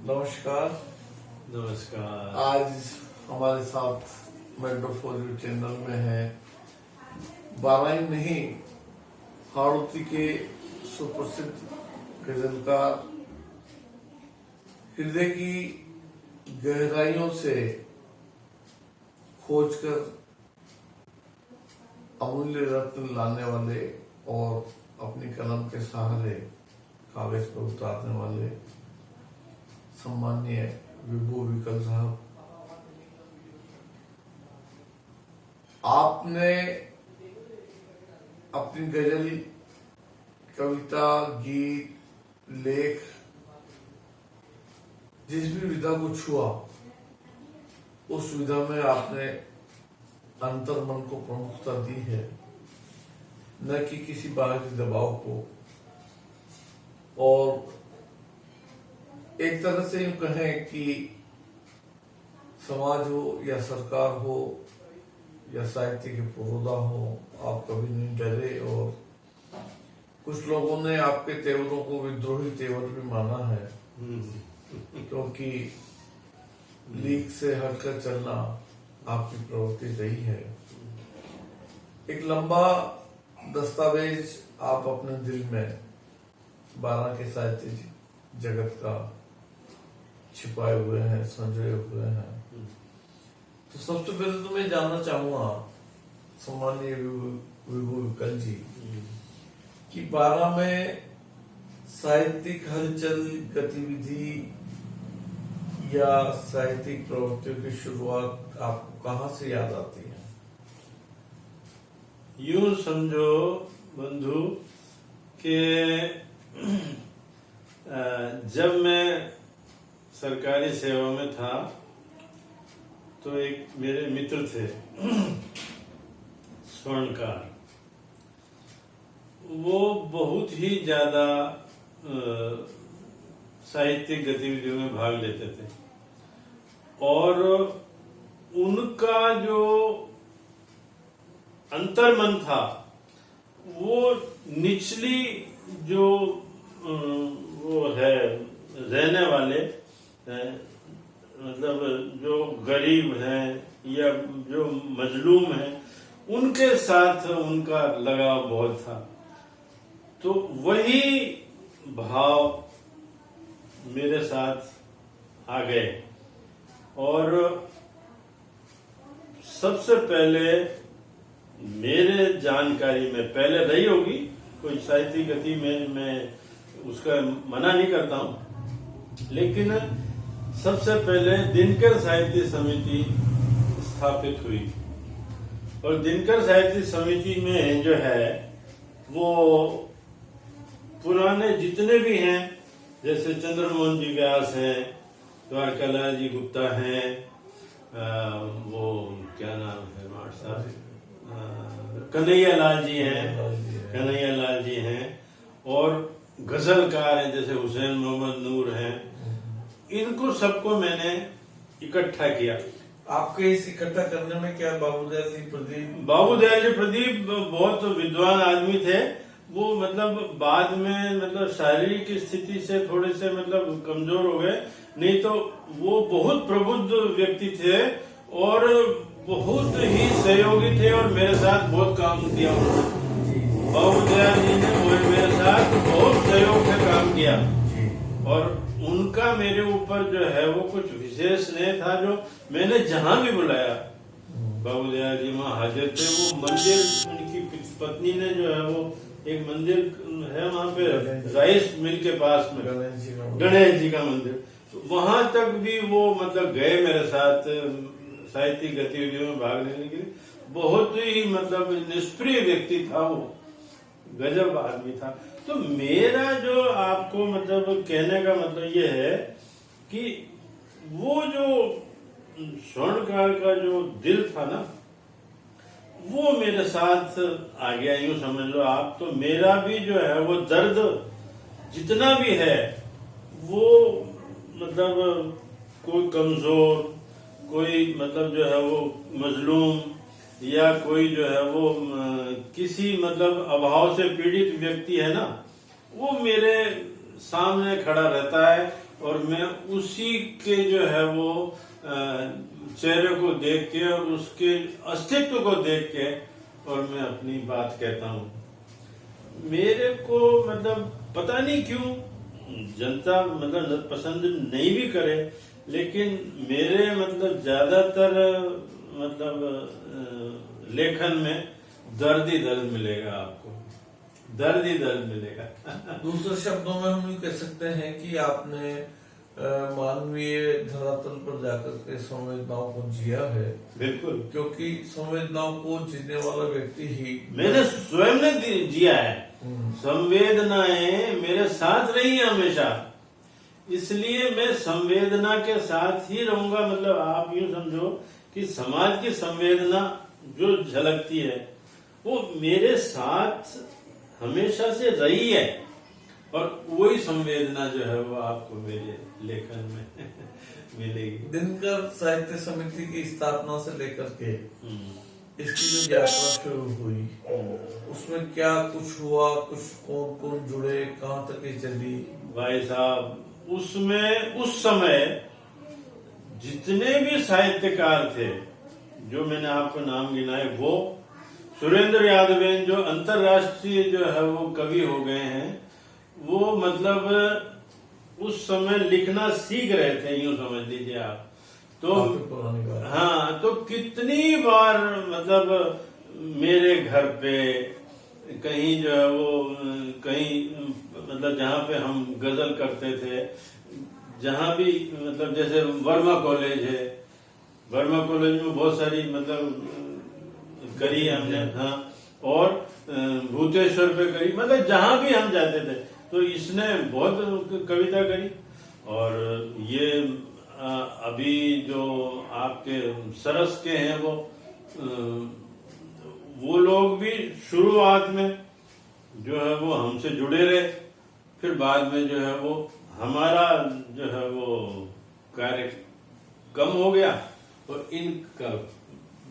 नमस्कार। नमस्कार। आज हमारे साथ मेंटर फॉर यू चैनल में है 12 ही नहीं, हाड़ौती के सुप्रसिद्ध गजलकार, हृदय की गहराइयों से खोजकर अमूल्य रत्न लाने वाले और अपनी कलम के सहारे कागज पर उतारने वाले सम्माननीय विभू विकल साहब, आपने अपनी गजल, कविता, गीत, लेख जिस भी विधा को छुआ, उस विधा में आपने अंतर मन को प्रमुखता दी है, न कि किसी बाहरी दबाव को। और एक तरह से यूं कहें कि समाज हो या सरकार हो या साहित्य के पुरोधा हो, आप कभी नहीं डरे। और कुछ लोगों ने आपके तेवरों को विद्रोही तेवर भी माना है, क्योंकि लीक से हटकर चलना आपकी प्रवृत्ति रही है। एक लंबा दस्तावेज आप अपने दिल में 12 के साहित्य जगत का छिपाए हुए हैं, संजोए हुए हैं। तो सबसे पहले तो मैं जानना चाहूंगा सम्माननीय विभू विकल जी कि 12 में साहित्यिक हलचल, गतिविधि या साहित्यिक प्रवृत्तियों की शुरुआत आपको कहाँ से याद आती है? यूं समझो बंधु कि जब मैं सरकारी सेवा में था तो एक मेरे मित्र थे स्वर्णकार। वो बहुत ही ज्यादा साहित्यिक गतिविधियों में भाग लेते थे और उनका जो अंतर्मन था वो निचली जो वो है रहने वाले मतलब जो गरीब हैं या जो मजलूम हैं उनके साथ उनका लगाव बहुत था। तो वही भाव मेरे साथ आ गए और सबसे पहले मेरे जानकारी में पहले रही होगी कोई साहित्यिक गति में, मैं उसका मना नहीं करता हूं, लेकिन सबसे पहले दिनकर साहित्य समिति स्थापित हुई और दिनकर साहित्य समिति में जो है वो पुराने जितने भी हैं, जैसे चंद्रमोहन जी व्यास हैं, द्वारकालाल जी गुप्ता हैं, वो क्या नाम है हमारे साथ, कन्हैया लाल जी हैं और गजलकार हैं जैसे हुसैन मोहम्मद नूर हैं, इनको सबको मैंने इकट्ठा किया। आपके इस इकट्ठा करने में क्या बाबूदयाल जी प्रदीप बहुत विद्वान आदमी थे। वो मतलब बाद में मतलब शारीरिक स्थिति से थोड़े से मतलब कमजोर हो गए, नहीं तो वो बहुत प्रबुद्ध व्यक्ति थे और बहुत ही सहयोगी थे और मेरे साथ बहुत काम किया उन्होंने। बाबूदयाल जी ने मेरे साथ बहुत सहयोग से काम किया और उनका मेरे ऊपर जो है वो कुछ विशेष स्नेह था। जो मैंने जहां भी बुलाया बाबूदयाल जी वहां हाजिर थे। वो मंदिर, उनकी पत्नी ने जो है वो एक मंदिर है वहां पे राइस मिल के पास में, गणेश जी का मंदिर, तो वहां तक भी वो मतलब गए मेरे साथ साहित्यिक गतिविधियों में भाग लेने के लिए। बहुत ही मतलब निष्प्रिय व्यक्ति था वो, गजब आदमी था। तो मेरा जो आपको मतलब कहने का मतलब ये है कि वो जो स्वर्णकार का जो दिल था ना वो मेरे साथ आ गया, यूं समझ लो आप। तो मेरा भी जो है वो दर्द जितना भी है वो मतलब कोई कमजोर, कोई मतलब जो है वो मजलूम या कोई जो है वो किसी मतलब अभाव से पीड़ित व्यक्ति है ना, वो मेरे सामने खड़ा रहता है और मैं उसी के जो है वो चेहरे को देख के और उसके अस्तित्व को देख के और मैं अपनी बात कहता हूँ। मेरे को मतलब पता नहीं क्यों जनता मतलब पसंद नहीं भी करे, लेकिन मेरे मतलब ज्यादातर मतलब लेखन में दर्द ही दर्द मिलेगा आपको, दर्द ही दर्द मिलेगा। दूसरे शब्दों में हम ये कह सकते हैं कि आपने मानवीय धरातल पर जाकर के संवेदनाओं को जिया है। बिल्कुल, क्योंकि संवेदनाओं को जीने वाला व्यक्ति ही मैंने स्वयं ने जिया है। संवेदनाएं मेरे साथ रही हैं हमेशा, इसलिए मैं संवेदना के साथ ही रहूंगा। मतलब आप यूं समझो कि समाज की संवेदना जो झलकती है वो मेरे साथ हमेशा से रही है, और वही संवेदना जो है वो आपको मेरे लेखन में मिलेगी। दिनकर साहित्य समिति की स्थापना से लेकर के इसकी जो यात्रा शुरू हुई, उसमें क्या कुछ हुआ, कुछ कौन कौन जुड़े, कहाँ तक ये चली? भाई साहब, उसमें उस समय जितने भी साहित्यकार थे जो मैंने आपको नाम गिनाए, वो सुरेंद्र यादवेन जो अंतर्राष्ट्रीय जो है वो कवि हो गए हैं, वो मतलब उस समय लिखना सीख रहे थे, यूं समझ लीजिए आप। तो हाँ, तो कितनी बार मतलब मेरे घर पे कहीं जो है वो कहीं मतलब जहाँ पे हम गजल करते थे, जहाँ भी मतलब जैसे वर्मा कॉलेज है, वर्मा कॉलेज में बहुत सारी मतलब करी हमने, हाँ, और भूतेश्वर पे करी, मतलब जहाँ भी हम जाते थे तो इसने बहुत कविता करी। और ये अभी जो आपके सरस के हैं वो लोग भी शुरुआत में जो है वो हमसे जुड़े रहे, फिर बाद में जो है वो हमारा जो है वो कार्य कम हो गया और इनका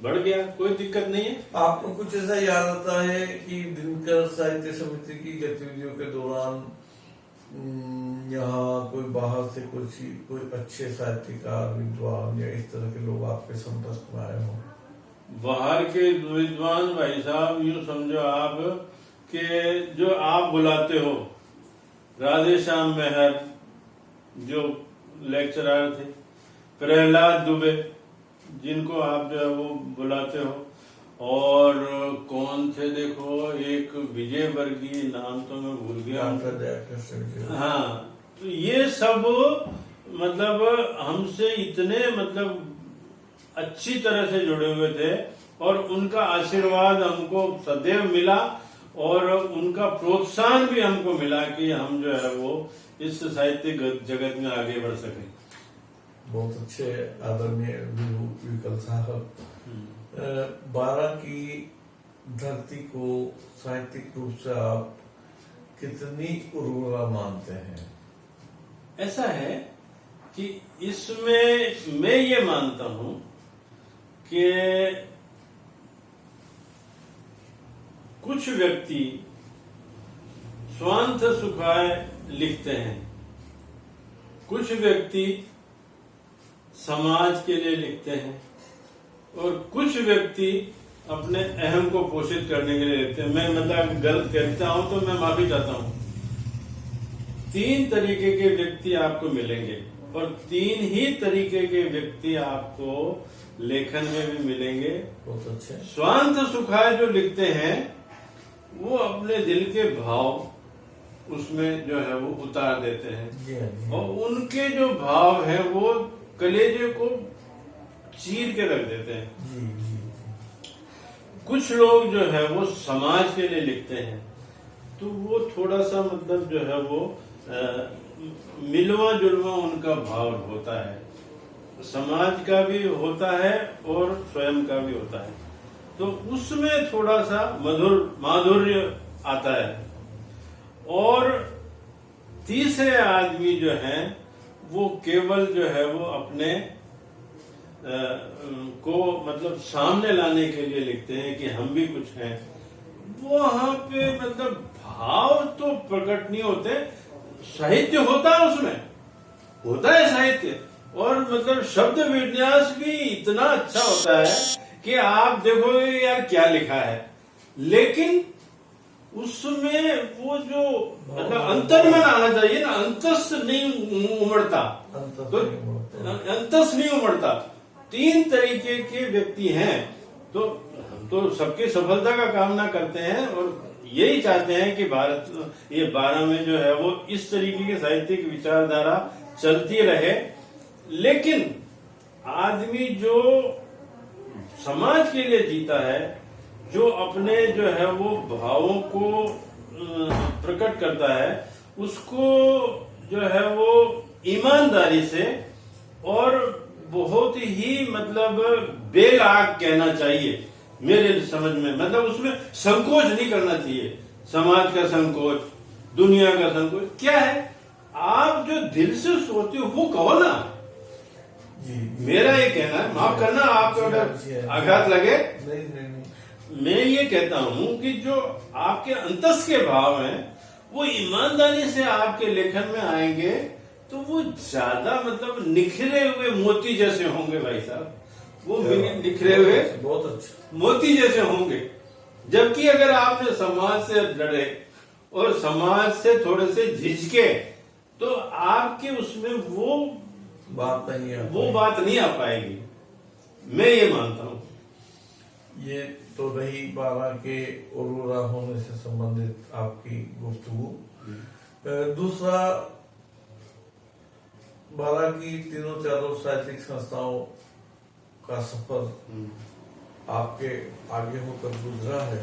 बढ़ गया, कोई दिक्कत नहीं है। आपको कुछ ऐसा याद आता है कि दिनकर साहित्य समिति की गतिविधियों के दौरान यहाँ कोई बाहर से कोई अच्छे साहित्यकार, विद्वान या इस तरह के लोग आपके संपर्क में आए हों? बाहर के विद्वान भाई साहब, यूं समझो आप कि जो आप बुलाते हो, राधे श्याम मेहर जो लेक्चरर थे, प्रहलाद दुबे जिनको आप जो है वो बुलाते हो, और कौन थे देखो, एक विजय वर्गीय, नाम तो मैं भूल गया। हाँ, तो ये सब मतलब हमसे इतने मतलब अच्छी तरह से जुड़े हुए थे, और उनका आशीर्वाद हमको सदैव मिला, और उनका प्रोत्साहन भी हमको मिला कि हम जो है वो इस साहित्य जगत में आगे बढ़ सके। बहुत अच्छे आदरणीय विकल साहब, 12 की धरती को साहित्यिक रूप से आप कितनी उर्वरा मानते हैं? ऐसा है कि इसमें मैं ये मानता हूं कि कुछ व्यक्ति स्वांत सुखाय लिखते हैं, कुछ व्यक्ति समाज के लिए लिखते हैं, और कुछ व्यक्ति अपने अहम को पोषित करने के लिए लिखते हैं। मैं मतलब गलत कहता हूं तो मैं माफी चाहता हूं। 3 तरीके के व्यक्ति आपको मिलेंगे, और 3 ही तरीके के व्यक्ति आपको लेखन में भी मिलेंगे। बहुत अच्छे। स्वांत सुखाय जो लिखते हैं वो अपने दिल के भाव उसमें जो है वो उतार देते हैं, और उनके जो भाव है वो कलेजे को चीर के रख देते हैं। कुछ लोग जो है वो समाज के लिए लिखते हैं, तो वो थोड़ा सा मतलब जो है वो मिलवा जुलवा उनका भाव होता है, समाज का भी होता है और स्वयं का भी होता है, तो उसमें थोड़ा सा माधुर्य आता है। और तीसरे आदमी जो है वो केवल जो है वो अपने को मतलब सामने लाने के लिए लिखते हैं कि हम भी कुछ हैं। वहां पे मतलब भाव तो प्रकट नहीं होते, साहित्य होता है, उसमें होता है साहित्य, और मतलब शब्द विन्यास भी इतना अच्छा होता है कि आप देखोगे यार क्या लिखा है, लेकिन उसमें वो जो मतलब अंतर्मन आना चाहिए ना, अंतस नहीं उमड़ता, तो अंतस नहीं उमड़ता। 3 तरीके के व्यक्ति हैं, तो हम तो सबकी सफलता का कामना करते हैं और यही चाहते हैं कि भारत ये 12 में जो है वो इस तरीके की साहित्यिक विचारधारा चलती रहे। लेकिन आदमी जो समाज के लिए जीता है, जो अपने जो है वो भावों को प्रकट करता है, उसको जो है वो ईमानदारी से और बहुत ही मतलब बेलाग कहना चाहिए मेरे समझ में। मतलब उसमें संकोच नहीं करना चाहिए, समाज का संकोच, दुनिया का संकोच क्या है। आप जो दिल से सोचते हो वो कहो ना। मेरा ये कहना है, माफ करना आपको अगर आघात लगे, मैं ये कहता हूं कि जो आपके अंतस के भाव हैं वो ईमानदारी से आपके लेखन में आएंगे तो वो ज्यादा मतलब निखरे हुए मोती जैसे होंगे भाई साहब, वो निखरे हुए बहुत अच्छा मोती जैसे होंगे। जबकि अगर आपने समाज से लड़े और समाज से थोड़े से झिझके तो आपके उसमें वो बात नहीं आ पाएगी, मैं ये मानता हूँ। ये तो रही 12 के अरोरा होने से संबंधित आपकी गुफ्तगू। दूसरा, 12 की तीनों चारों साहित्यिक संस्थाओं का सफर आपके आगे होकर गुजरा है।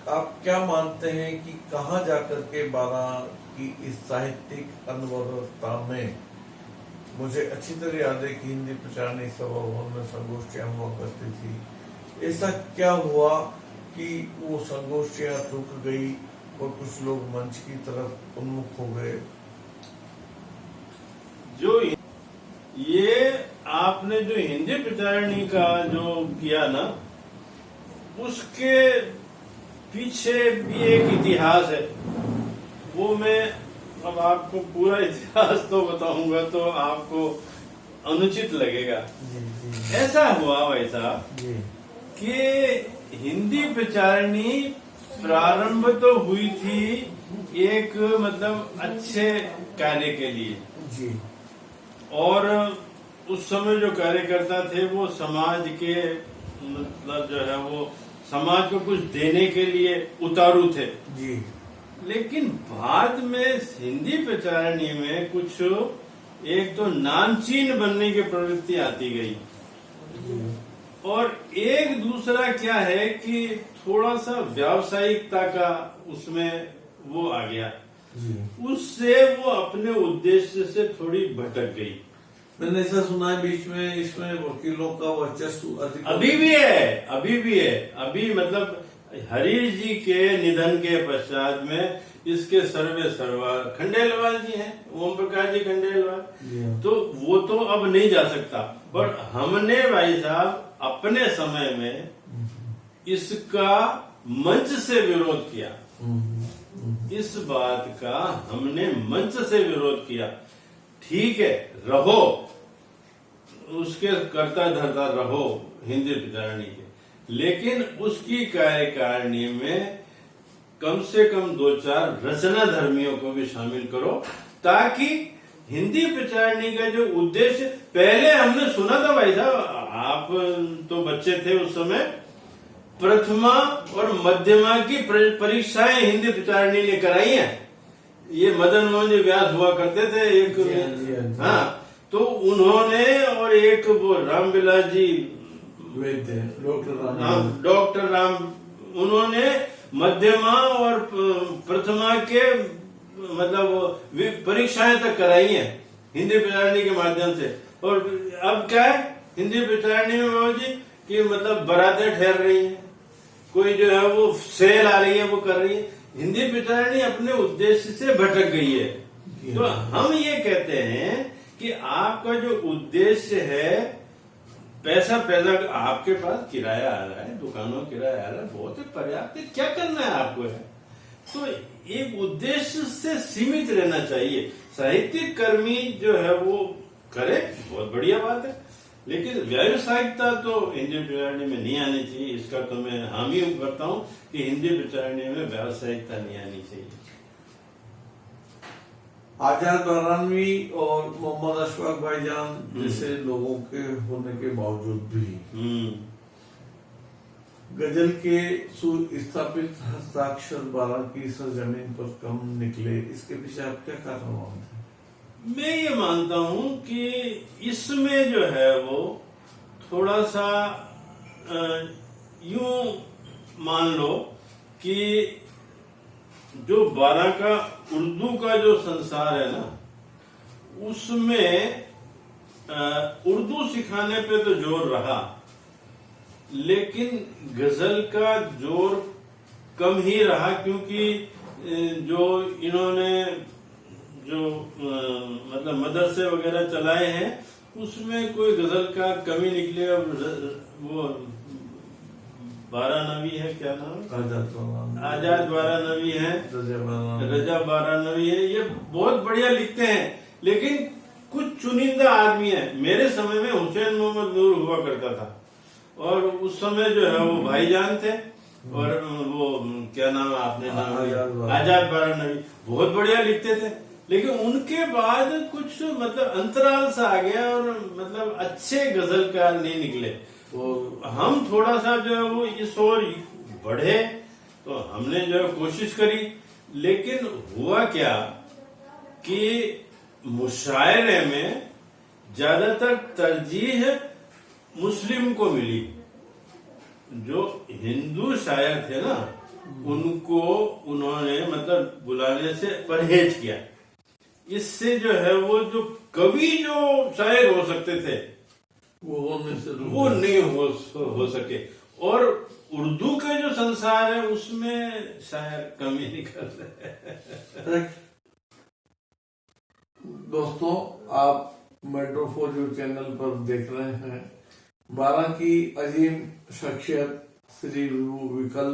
आप क्या मानते हैं कि कहाँ जाकर के 12 की इस साहित्यिक अनवरता में, मुझे अच्छी तरह याद है कि हिंदी प्रचारणी सभा भवन में संगोष्ठियां हुआ करती थी, ऐसा क्या हुआ कि वो संगोष्ठियां रुक गई और कुछ लोग मंच की तरफ उन्मुख हो गए? जो ये आपने जो हिंदी प्रचारणी का जो किया ना, उसके पीछे भी एक इतिहास है। वो मैं अब आपको पूरा इतिहास तो बताऊंगा तो आपको अनुचित लगेगा। ऐसा हुआ भाई साहब कि हिंदी प्रचारणी प्रारंभ तो हुई थी एक मतलब अच्छे कार्य के लिए जी, और उस समय जो कार्यकर्ता थे वो समाज के मतलब जो है वो समाज को कुछ देने के लिए उतारू थे जी। लेकिन बाद में हिंदी प्रचारणी में कुछ एक तो नामचीन बनने की प्रवृत्ति आती गई, और एक दूसरा क्या है कि थोड़ा सा व्यावसायिकता का उसमें वो आ गया, उससे वो अपने उद्देश्य से थोड़ी भटक गई। मैंने ऐसा सुना है बीच में इसमें वकीलों का वर्चस्व अधिक अभी भी है। अभी मतलब हरीश जी के निधन के पश्चात में इसके सर्वे सर्वा खंडेलवाल जी हैं, ओम प्रकाश जी खंडेलवाल, तो वो तो अब नहीं जा सकता। पर हमने भाई साहब अपने समय में इसका मंच से विरोध किया, इस बात का हमने मंच से विरोध किया। ठीक है, रहो उसके कर्ता धर्ता रहो हिंदी प्रचारणी के, लेकिन उसकी कार्यकारिणी में कम से कम 2-4 रचना धर्मियों को भी शामिल करो, ताकि हिंदी प्रचारणी का जो उद्देश्य पहले हमने सुना था भाई साहब, आप तो बच्चे थे उस समय, प्रथमा और मध्यमा की परीक्षाएं हिंदी प्रचारणी ने कराई हैं। ये मदन मोहन जी व्यास हुआ करते थे एक, हाँ, तो उन्होंने और एक वो रामविलास जी डॉक्टर राम, उन्होंने मध्यमा और प्रथमा के मतलब परीक्षाएं तक कराई हैं हिंदी प्रचारणी के माध्यम से। और अब क्या है हिंदी प्रचारणी में बाबू जी कि मतलब बारातें ठहर रही हैं, कोई जो है वो सेल आ रही है, वो कर रही है। हिंदी प्रचारणी अपने उद्देश्य से भटक गई है। तो हम ये कहते हैं कि आपका जो उद्देश्य है, पैसा आपके पास किराया आ रहा है, दुकानों किराया आ रहा है, बहुत ही पर्याप्त है, क्या करना है आपको है। तो एक उद्देश्य से सीमित रहना चाहिए। साहित्यिक कर्मी जो है वो करे, बहुत बढ़िया बात है, लेकिन व्यावसायिकता तो हिंदी प्रचारणी में नहीं आनी चाहिए। इसका तो मैं हामी करता हूँ कि हिंदी प्रचारणी में व्यावसायिकता नहीं आनी चाहिए। आजाद बारानवी और मोहम्मद अशफाक भाईजान जैसे लोगों के होने के बावजूद भी गजल के सुस्थापित हस्ताक्षर बारां की सरजमीन पर कम निकले, इसके पीछे आप क्या कारण मानते हैं? मैं ये मानता हूं कि इसमें जो है वो थोड़ा सा यूं मान लो कि जो बारां का उर्दू का जो संसार है ना, उसमें उर्दू सिखाने पे तो जोर रहा, लेकिन गजल का जोर कम ही रहा, क्योंकि जो इन्होंने जो मतलब मदरसे वगैरह चलाए हैं उसमें कोई गजल का कमी निकले। और वो बारानवी है, क्या नाम, आजाद बारानवी है, रजा बारानवी है, ये बहुत बढ़िया लिखते हैं। लेकिन कुछ चुनिंदा आदमी है। मेरे समय में हुसैन मोहम्मद नूर हुआ करता था, और उस समय जो है वो भाईजान थे, और वो क्या नाम है आपने नाम, आजाद बारानवी, बहुत बढ़िया लिखते थे। लेकिन उनके बाद कुछ मतलब अंतराल सा आ गया, और मतलब अच्छे गजलकार नहीं निकले। तो हम थोड़ा सा जो है वो इस ओर बढ़े, तो हमने जो है कोशिश करी, लेकिन हुआ क्या कि मुशायरे में ज्यादातर तरजीह मुस्लिम को मिली। जो हिंदू शायर थे ना, उनको उन्होंने मतलब बुलाने से परहेज किया। इससे जो है वो जो कवि जो शायर हो सकते थे वो नहीं हो सके, और उर्दू का जो संसार है उसमें शायर कमी निकल रहे। दोस्तों, आप मेट्रो 4 चैनल पर देख रहे हैं बारां की अजीम शख्सियत श्री विभू विकल,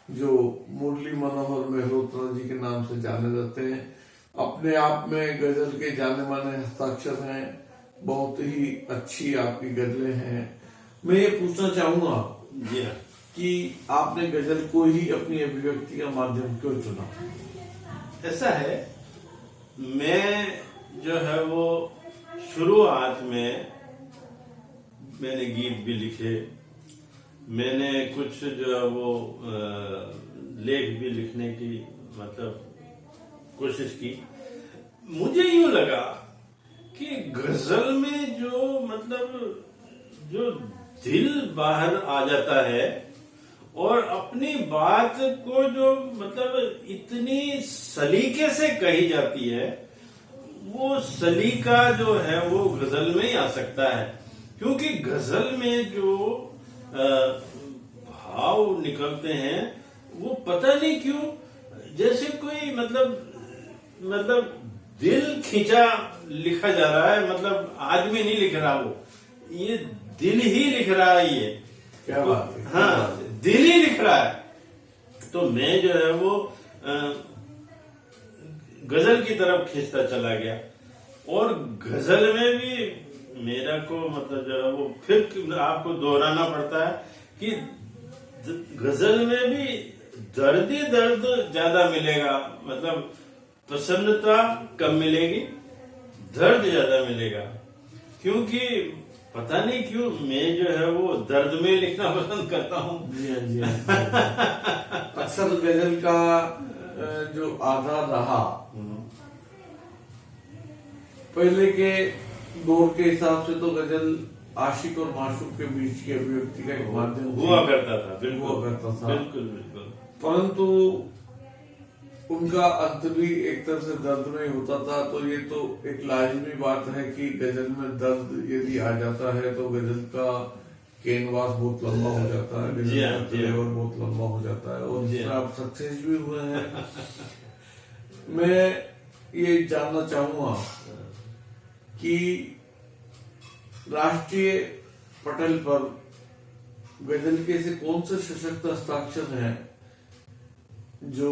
जो मुरली मनोहर मेहरोत्रा जी के नाम से जाने जाते हैं। अपने आप में गजल के जाने माने हस्ताक्षर हैं, बहुत ही अच्छी आपकी गजलें हैं। मैं ये पूछना चाहूंगा जी हाँ, कि आपने गजल को ही अपनी अभिव्यक्ति का माध्यम क्यों चुना? ऐसा है, मैं जो है वो शुरुआत में मैंने गीत भी लिखे, मैंने कुछ जो है वो लेख भी लिखने की मतलब कोशिश की। मुझे यूं लगा कि गजल में जो मतलब जो दिल बाहर आ जाता है, और अपनी बात को जो मतलब इतनी सलीके से कही जाती है, वो सलीका जो है वो गजल में ही आ सकता है। क्योंकि गजल में जो भाव निकलते हैं वो पता नहीं क्यों जैसे कोई मतलब दिल खींचा लिखा जा रहा है। मतलब आदमी नहीं लिख रहा, वो ये दिल ही लिख रहा है। ये क्या बात है? हाँ, दिल ही लिख रहा है। तो मैं जो है वो गजल की तरफ खींचता चला गया, और गजल में भी मेरा को मतलब जो है वो फिर आपको दोहराना पड़ता है कि गजल में भी दर्द ही दर्द ज्यादा मिलेगा। मतलब प्रसन्नता कम मिलेगी, दर्द ज्यादा मिलेगा। क्योंकि पता नहीं क्यों मैं जो है वो दर्द में लिखना पसंद करता हूँ। जी अक्सर गजल का जो आधार रहा, पहले के दौर के हिसाब से तो गजल आशिक और माशूक के बीच की अभिव्यक्ति का एक माध्यम हुआ करता था। बिल्कुल। परंतु उनका अंत भी एक तरह से दर्द में ही होता था। तो ये तो एक लाजमी बात है कि गजल में दर्द यदि आ जाता है तो गजल का कैनवास बहुत लंबा हो जाता है, गजल का फ्लेवर बहुत लंबा हो जाता है, और इसमें आप सक्सेस भी हुए हैं। मैं ये जानना चाहूंगा कि राष्ट्रीय पटल पर गजल के ऐसे कौन से सशक्त हस्ताक्षर हैं जो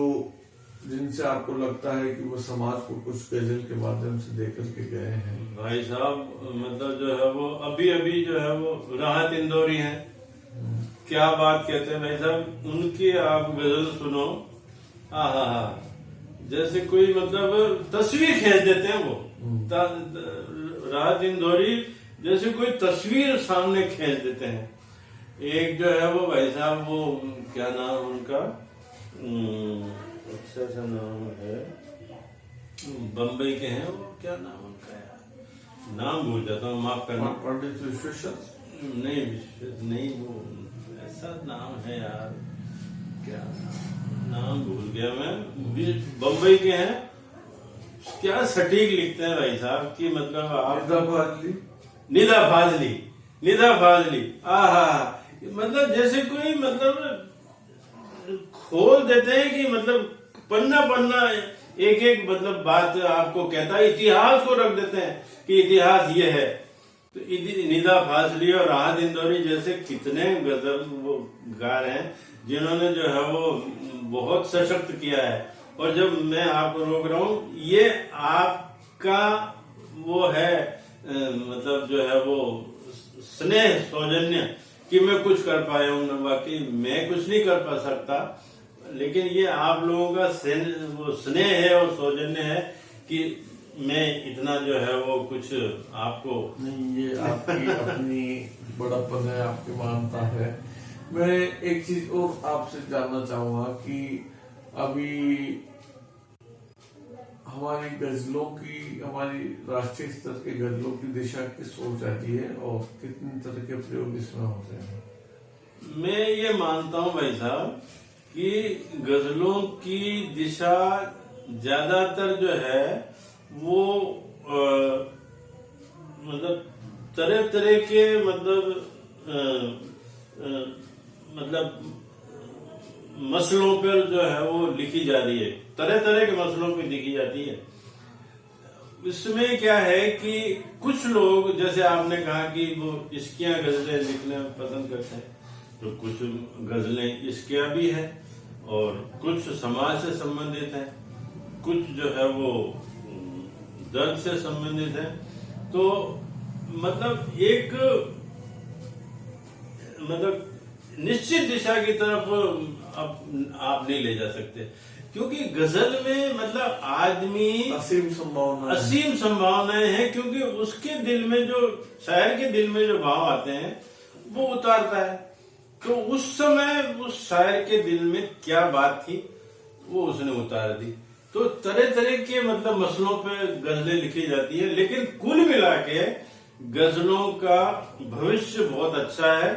जिनसे आपको लगता है कि वो समाज को कुछ गजल के माध्यम से दे करके गए हैं? भाई साहब मतलब जो है वो अभी अभी जो है वो राहत इंदौरी हैं, क्या बात कहते हैं भाई साहब, उनकी आप गजल सुनो, आहा हा, जैसे कोई मतलब तस्वीर खींच देते हैं वो। राहत इंदौरी जैसे कोई तस्वीर सामने खींच देते हैं। एक जो है वो भाई साहब, वो क्या नाम उनका, अच्छा सा नाम है, बम्बई के हैं वो, क्या नाम उनका यार, नाम भूल जाता हूँ, माफ करना। पंडित विश्वेश्वर? नहीं वो ऐसा नाम है यार, क्या नाम भूल गया मैं, बम्बई के हैं, क्या सटीक लिखते हैं भाई साहब कि मतलब आप निदा फाजली आहा, मतलब जैसे कोई मतलब खोल देते हैं कि मतलब पन्ना पन्ना एक एक मतलब बात आपको कहता है, इतिहास को रख देते हैं कि इतिहास ये है। तो निदा फाजली और राहत इंदौरी जैसे कितने गजल वो गार हैं जिन्होंने जो है वो बहुत सशक्त किया है। और जब मैं आपको रोक रहा हूँ, ये आपका वो है मतलब जो है वो स्नेह सौजन्य कि मैं कुछ कर पाया हूँ, बाकी मैं कुछ नहीं कर पा सकता, लेकिन ये आप लोगों का वो स्नेह है और सौजन्य है कि मैं इतना जो है वो कुछ आपको नहीं, ये आपकी अपनी बड़ापन है, आपकी मानता है। मैं एक चीज और आपसे जानना चाहूंगा कि अभी हमारी गजलों की, हमारी राष्ट्रीय स्तर के गजलों की दिशा किस ओर जाती है और कितने तरह के प्रयोग इसमें होते हैं? मैं ये मानता हूँ भाई साहब कि गजलों की दिशा ज्यादातर जो है वो मतलब तरह तरह के मतलब मसलों पर जो है वो लिखी जा रही है, तरह तरह के मसलों पे लिखी जाती है। इसमें क्या है कि कुछ लोग, जैसे आपने कहा कि वो इश्कियां गजलें लिखना पसंद करते हैं, तो कुछ गजलें इश्कियां भी है और कुछ समाज से संबंधित है, कुछ जो है वो दर्द से संबंधित है। तो मतलब एक मतलब निश्चित दिशा की तरफ अब आप नहीं ले जा सकते, क्योंकि गजल में मतलब आदमी असीम संभावनाएं हैं, क्योंकि उसके दिल में जो, शायर के दिल में जो भाव आते हैं वो उतारता है। तो उस समय उस शायर के दिल में क्या बात थी वो उसने उतार दी। तो तरह तरह के मतलब मसलों पे गजलें लिखी जाती है, लेकिन कुल मिला के गजलों का भविष्य बहुत अच्छा है,